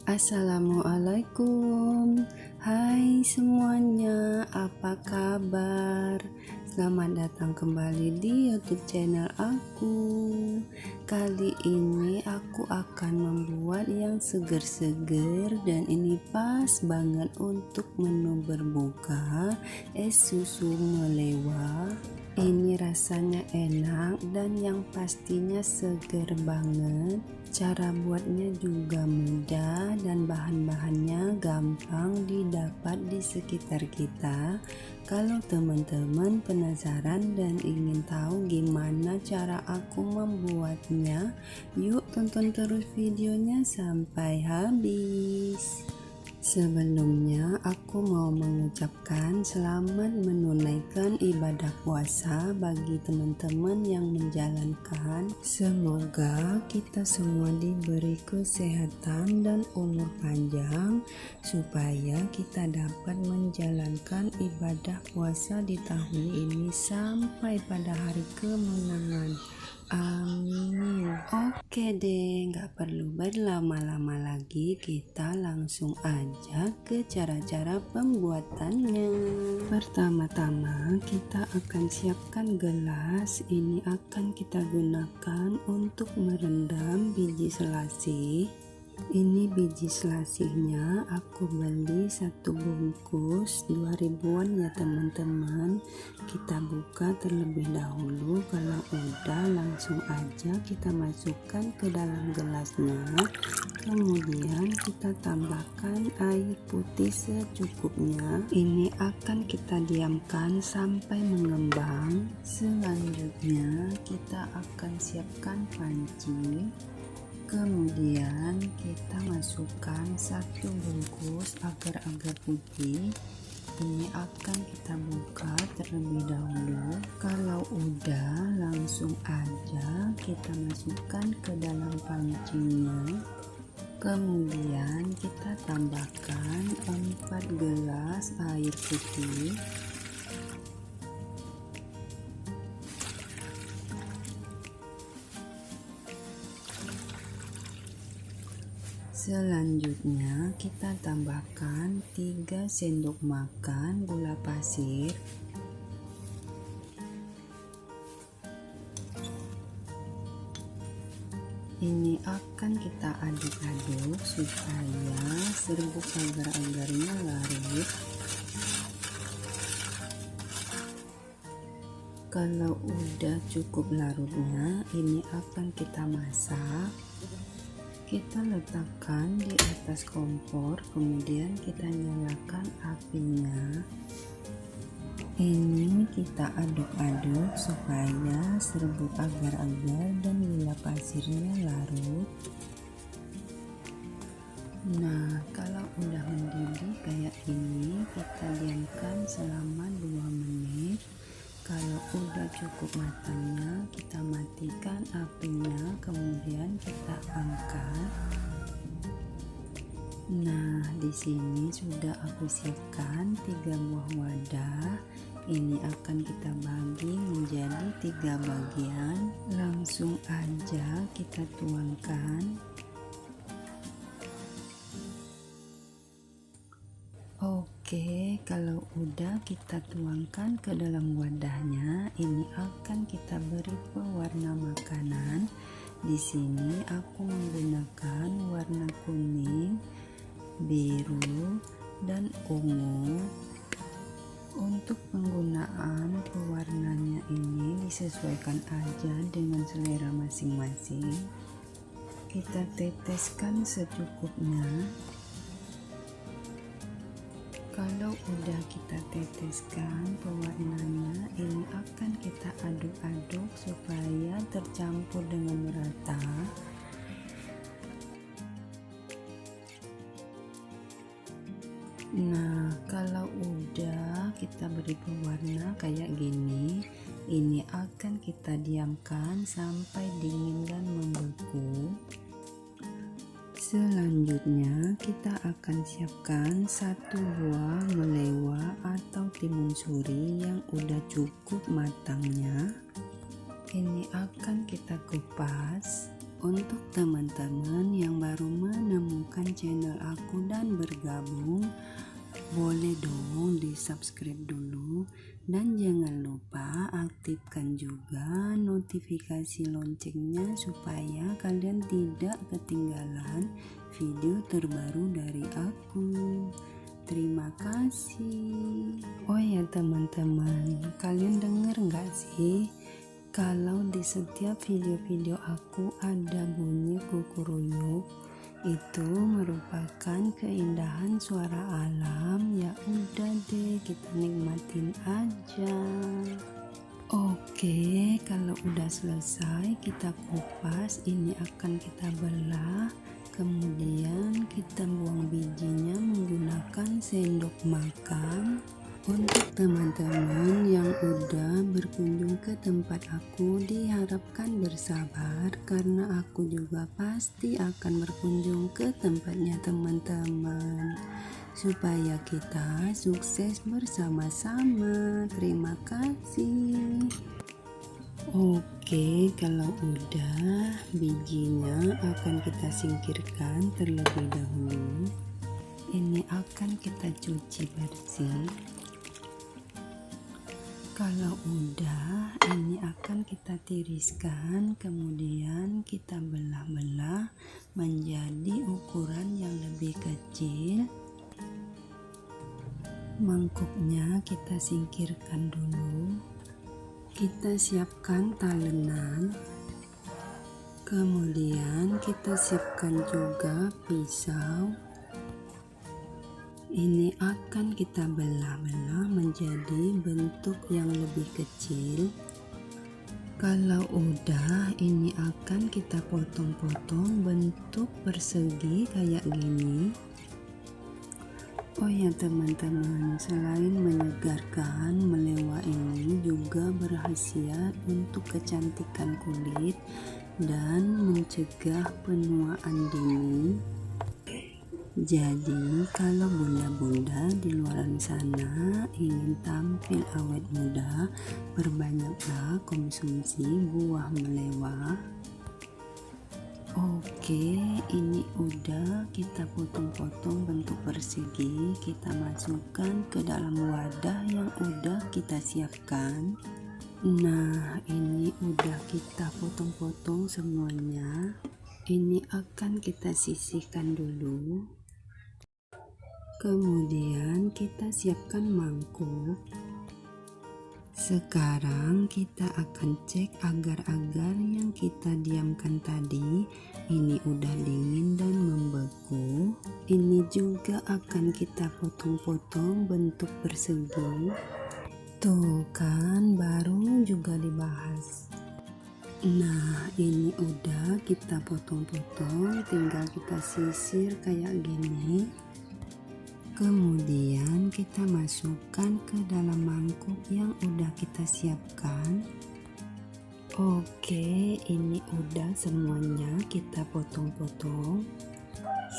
Assalamualaikum. Hai semuanya, apa kabar? Selamat datang kembali di YouTube channel aku. Kali ini aku akan membuat yang seger-seger dan ini pas banget untuk menu berbuka, es susu melewa. Ini rasanya enak dan yang pastinya seger banget. Cara buatnya juga mudah dan bahan-bahannya gampang didapat di sekitar kita. Kalau teman-teman penasaran dan ingin tahu gimana cara aku membuatnya, yuk tonton terus videonya sampai habis. Sebelumnya aku mau mengucapkan selamat menunaikan ibadah puasa bagi teman-teman yang menjalankan. Semoga kita semua diberi kesehatan dan umur panjang supaya kita dapat menjalankan ibadah puasa di tahun ini sampai pada hari kemenangan. Amin. Oke deh, nggak perlu berlama-lama lagi, kita langsung aja ke cara-cara pembuatannya. Pertama-tama kita akan siapkan gelas. Ini akan kita gunakan untuk merendam biji selasih. Ini biji selasihnya aku beli satu bungkus 2000-an ya teman-teman. Kita buka terlebih dahulu. Kalau udah langsung aja kita masukkan ke dalam gelasnya. Kemudian kita tambahkan air putih secukupnya. Ini akan kita diamkan sampai mengembang. Selanjutnya kita akan siapkan panci. Kemudian kita masukkan satu bungkus agar-agar putih. Ini akan kita buka terlebih dahulu. Kalau udah langsung aja kita masukkan ke dalam pancinya. Kemudian kita tambahkan 4 gelas air putih. Selanjutnya kita tambahkan 3 sendok makan gula pasir. Ini akan kita aduk-aduk supaya serbuk agar-agarnya larut. Kalau udah cukup larutnya, ini akan kita masak. Kita letakkan di atas kompor, kemudian kita nyalakan apinya. Ini kita aduk-aduk supaya serbuk agar-agar dan gula pasirnya larut. Nah, kalau udah mendidih kayak ini, kita diamkan selama 2 menit. Kalau udah cukup matangnya, kita matikan apinya, kemudian kita angkat. Nah, di sini sudah aku siapkan 3 buah wadah. Ini akan kita bagi menjadi 3 bagian. Langsung aja kita tuangkan. Oke, kalau udah kita tuangkan ke dalam wadahnya, ini akan kita beri pewarna makanan. Di sini aku menggunakan warna kuning, biru, dan ungu. Untuk penggunaan pewarnanya ini disesuaikan aja dengan selera masing-masing. Kita teteskan secukupnya. Kalau udah kita teteskan pewarnanya, ini akan kita aduk-aduk supaya tercampur dengan merata. Nah, kalau udah kita beri pewarna kayak gini, ini akan kita diamkan sampai dingin dan membeku. Selanjutnya kita akan siapkan 1 buah melewa atau timun suri yang udah cukup matangnya. Ini akan kita kupas. Untuk teman-teman yang baru menemukan channel aku dan bergabung, boleh dong di subscribe dulu, dan jangan lupa aktifkan juga notifikasi loncengnya supaya kalian tidak ketinggalan video terbaru dari aku. Terima kasih. Oh ya teman-teman, kalian denger nggak sih kalau di setiap video-video aku ada bunyi kukuruyuk? Itu merupakan keindahan suara alam. Ya udah deh, kita nikmatin aja. Oke, kalau udah selesai kita kupas. Ini akan kita belah, kemudian kita buang bijinya menggunakan sendok makan. Untuk teman-teman yang udah berkunjung ke tempat aku, diharapkan bersabar karena aku juga pasti akan berkunjung ke tempatnya teman-teman, supaya kita sukses bersama-sama. Terima kasih. Oke, kalau udah, bijinya akan kita singkirkan terlebih dahulu. Ini akan kita cuci bersih. Kalau udah, ini akan kita tiriskan, kemudian kita belah-belah menjadi ukuran yang lebih kecil. Mangkuknya kita singkirkan dulu. Kita siapkan talenan. Kemudian kita siapkan juga pisau. Ini akan kita belah-belah menjadi bentuk yang lebih kecil. Kalau udah, ini akan kita potong-potong bentuk persegi kayak gini. Oh ya teman-teman, selain menyegarkan, melewah ini juga berkhasiat untuk kecantikan kulit dan mencegah penuaan dini. Jadi kalau bunda-bunda di luar sana ingin tampil awet muda, perbanyaklah konsumsi buah melewah. Oke, ini udah kita potong-potong bentuk persegi, kita masukkan ke dalam wadah yang udah kita siapkan. Nah, ini udah kita potong-potong semuanya. Ini akan kita sisihkan dulu. Kemudian kita siapkan mangkuk. Sekarang kita akan cek agar-agar yang kita diamkan tadi ini udah dingin dan membeku. Ini juga akan kita potong-potong bentuk persegi. Tuh kan, baru juga dibahas. Nah, ini udah kita potong-potong, tinggal kita sisir kayak gini. Kemudian kita masukkan ke dalam mangkuk yang udah kita siapkan. Oke, ini udah semuanya kita potong-potong.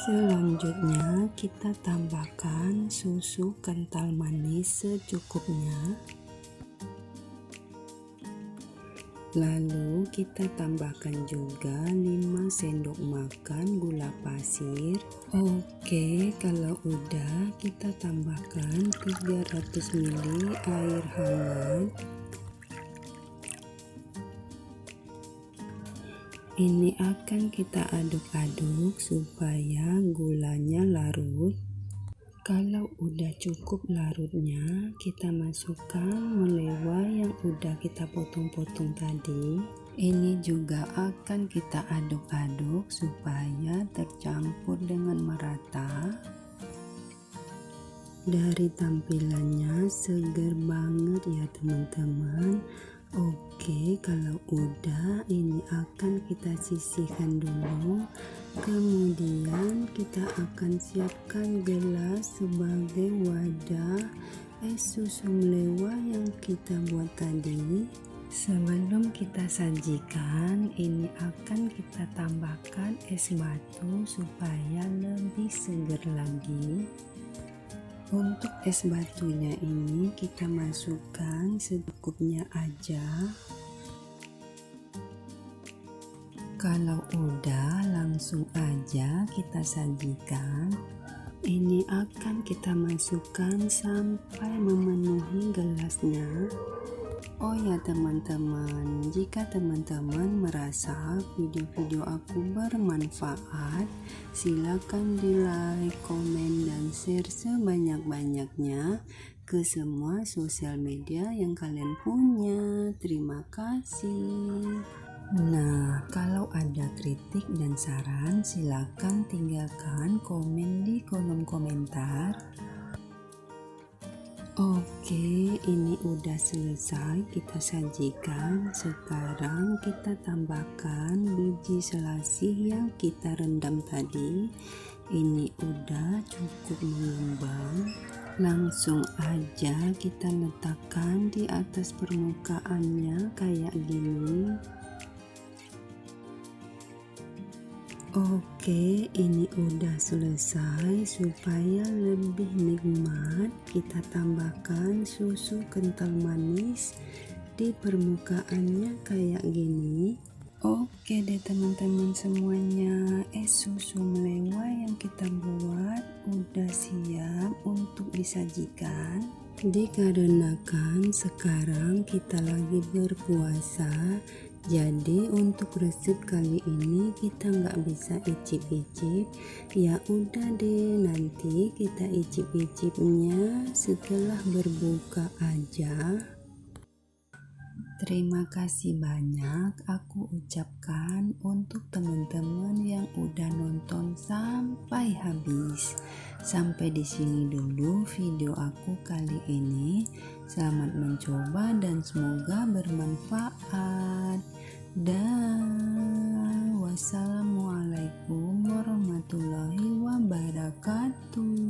Selanjutnya kita tambahkan susu kental manis secukupnya. Lalu kita tambahkan juga 5 sendok makan gula pasir. Oke, kalau udah kita tambahkan 300 ml air hangat. Ini akan kita aduk-aduk supaya gulanya larut. Kalau udah cukup larutnya, kita masukkan melewah yang udah kita potong-potong tadi. Ini juga akan kita aduk-aduk supaya tercampur dengan merata. Dari tampilannya seger banget ya teman-teman. Oke, kalau udah, ini akan kita sisihkan dulu. Kemudian kita akan siapkan gelas sebagai wadah es susu melewah yang kita buat tadi. Sebelum kita sajikan, ini akan kita tambahkan es batu supaya lebih segar lagi. Untuk es batunya ini kita masukkan secukupnya aja. Kalau udah, langsung aja kita sajikan. Ini akan kita masukkan sampai memenuhi gelasnya. Oh ya teman-teman, jika teman-teman merasa video-video aku bermanfaat, silakan di like, komen, dan share sebanyak-banyaknya ke semua sosial media yang kalian punya. Terima kasih. Nah, kalau ada kritik dan saran, silakan tinggalkan komen di kolom komentar. Oke, ini udah selesai kita sajikan. Sekarang kita tambahkan biji selasih yang kita rendam tadi. Ini udah cukup mengembang. Langsung aja kita letakkan di atas permukaannya kayak gini. Oke, ini udah selesai. Supaya lebih nikmat, kita tambahkan susu kental manis di permukaannya kayak gini. Oke deh teman-teman semuanya, es susu melewa yang kita buat udah siap untuk disajikan. Dikarenakan sekarang kita lagi berpuasa, jadi untuk resep kali ini kita nggak bisa icip-icip. Ya udah deh, nanti kita icip-icipnya setelah berbuka aja. Terima kasih banyak aku ucapkan untuk teman-teman yang udah nonton sampai habis. Sampai di sini dulu video aku kali ini. Selamat mencoba dan semoga bermanfaat. Dan wassalamualaikum warahmatullahi wabarakatuh.